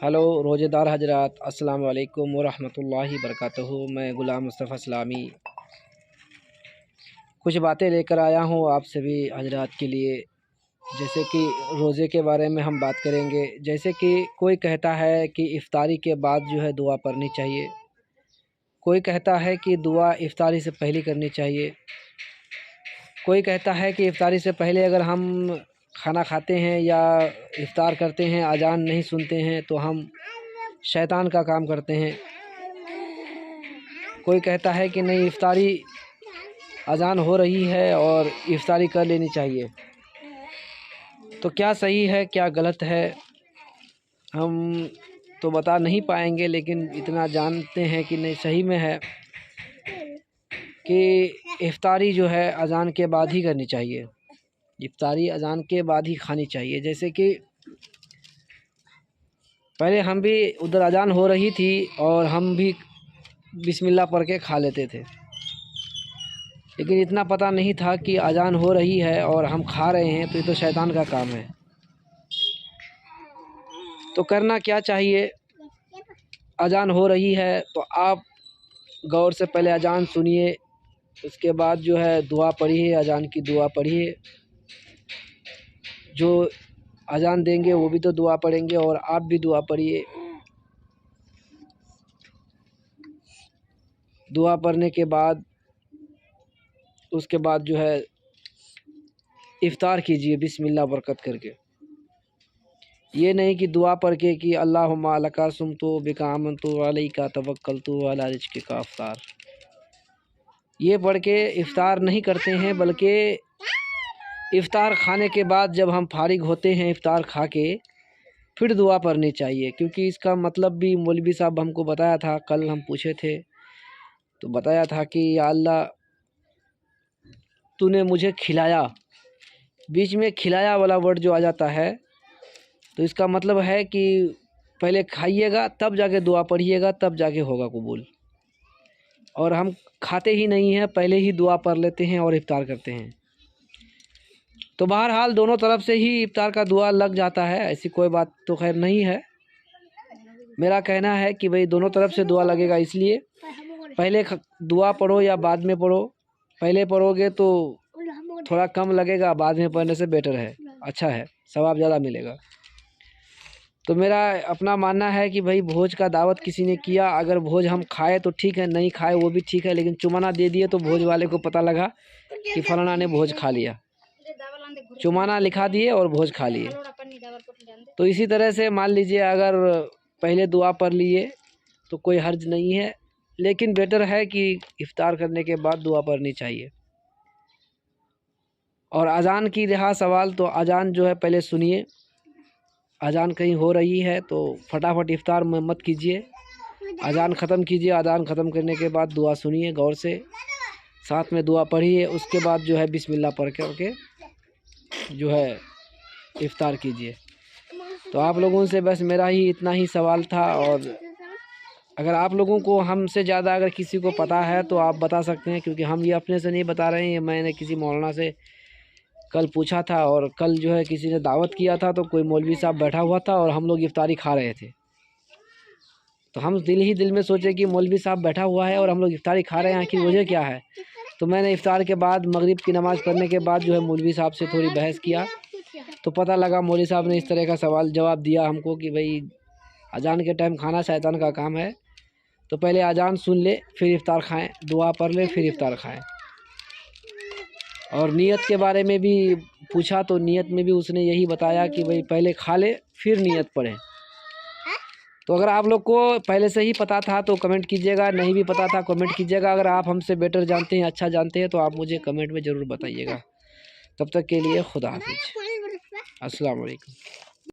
Hello रोज़ेदार हजरात, अस्सलाम वालेकुम वरहमतुल्लाहि बरकातुहू। मैं ग़ुलाम मुस्तफ़ा इस्लामी कुछ बातें लेकर आया हूँ आप सभी हजरात के लिए। जैसे कि रोज़े के बारे में हम बात करेंगे। जैसे कि कोई कहता है कि इफ़्तारी के बाद जो है दुआ पढ़नी चाहिए, कोई कहता है कि दुआ इफ़्तारी से पहले करनी चाहिए, कोई कहता है कि इफ़्तारी से पहले अगर हम खाना खाते हैं या इफ़्तार करते हैं, अजान नहीं सुनते हैं तो हम शैतान का काम करते हैं। कोई कहता है कि नहीं, इफ़्तारी अजान हो रही है और इफ़्तारी कर लेनी चाहिए। तो क्या सही है क्या गलत है हम तो बता नहीं पाएंगे, लेकिन इतना जानते हैं कि नहीं, सही में है कि इफ़्तारी जो है अजान के बाद ही करनी चाहिए। इफ़्तारी अजान के बाद ही खानी चाहिए। जैसे कि पहले हम भी उधर अजान हो रही थी और हम भी बिस्मिल्लाह पढ़ के खा लेते थे, लेकिन इतना पता नहीं था कि अजान हो रही है और हम खा रहे हैं तो ये तो शैतान का काम है। तो करना क्या चाहिए, अजान हो रही है तो आप गौर से पहले अजान सुनिए, उसके बाद जो है दुआ पढ़िए, अजान की दुआ पढ़िए। जो अजान देंगे वो भी तो दुआ पढ़ेंगे और आप भी दुआ पढ़िए। दुआ पढ़ने के बाद उसके बाद जो है इफ़्तार कीजिए बिस्मिल्लाह बरकत करके। ये नहीं कि दुआ पढ़ के कि अल्लाहुम्मा लका सुमतु बिका आमनतु अलैका तवक्कलतु अला रिज़्क़िका अफ़्तार, ये पढ़ के इफ़्तार नहीं करते हैं, बल्कि इफ़्तार खाने के बाद जब हम फारिग होते हैं इफ़्तार खा के फिर दुआ पढ़नी चाहिए। क्योंकि इसका मतलब भी मौलवी साहब हमको बताया था, कल हम पूछे थे तो बताया था कि या अल्लाह तूने मुझे खिलाया, बीच में खिलाया वाला वर्ड जो आ जाता है तो इसका मतलब है कि पहले खाइएगा तब जाके दुआ पढ़िएगा, तब जाके होगा कबूल। और हम खाते ही नहीं हैं, पहले ही दुआ पढ़ लेते हैं और इफ़्तार करते हैं। तो बहरहाल दोनों तरफ से ही इफ़्तार का दुआ लग जाता है, ऐसी कोई बात तो खैर नहीं है। मेरा कहना है कि भाई दोनों तरफ से दुआ लगेगा, इसलिए पहले दुआ पढ़ो या बाद में पढ़ो। पहले पढ़ोगे तो थोड़ा कम लगेगा, बाद में पढ़ने से बेटर है, अच्छा है, सवाब ज़्यादा मिलेगा। तो मेरा अपना मानना है कि भाई भोज का दावत किसी ने किया, अगर भोज हम खाए तो ठीक है, नहीं खाए वो भी ठीक है, लेकिन चुमाना दे दिए तो भोज वाले को पता लगा कि फलाना ने भोज खा लिया, चुमाना लिखा दिए और भोज खा लिए। तो इसी तरह से मान लीजिए अगर पहले दुआ पढ़ लिए तो कोई हर्ज नहीं है, लेकिन बेटर है कि इफ़्तार करने के बाद दुआ पढ़नी चाहिए। और अजान की रहा सवाल, तो अजान जो है पहले सुनिए, अजान कहीं हो रही है तो फटाफट इफ़्तार में मत कीजिए, अजान ख़त्म कीजिए। अजान ख़त्म करने के बाद दुआ सुनिए गौर से, साथ में दुआ पढ़िए, उसके बाद जो है बिस्मिल्लाह पढ़ करके जो है इफ़्तार कीजिए। तो आप लोगों से बस मेरा ही इतना ही सवाल था। और अगर आप लोगों को हमसे ज़्यादा अगर किसी को पता है तो आप बता सकते हैं, क्योंकि हम ये अपने से नहीं बता रहे हैं। मैंने किसी मौलाना से कल पूछा था और कल जो है किसी ने दावत किया था, तो कोई मौलवी साहब बैठा हुआ था और हम लोग इफ़्तारी खा रहे थे। तो हम दिल ही दिल में सोचे कि मौलवी साहब बैठा हुआ है और हम लोग इफ़्तारी खा रहे हैं, आखिर वजह क्या है। तो मैंने इफ़्तार के बाद मगरिब की नमाज़ पढ़ने के बाद जो है मौलवी साहब से थोड़ी बहस किया, तो पता लगा मौलवी साहब ने इस तरह का सवाल जवाब दिया हमको कि भाई अजान के टाइम खाना शैतान का काम है, तो पहले अजान सुन ले फिर इफ़्तार खाएं, दुआ पढ़ ले फिर इफ़्तार खाएं। और नियत के बारे में भी पूछा तो नियत में भी उसने यही बताया कि भाई पहले खा ले फिर नियत पढ़ें। तो अगर आप लोग को पहले से ही पता था तो कमेंट कीजिएगा, नहीं भी पता था कमेंट कीजिएगा। अगर आप हमसे बेटर जानते हैं, अच्छा जानते हैं, तो आप मुझे कमेंट में ज़रूर बताइएगा। तब तक के लिए खुदा हाफिज़, अस्सलाम वालेकुम।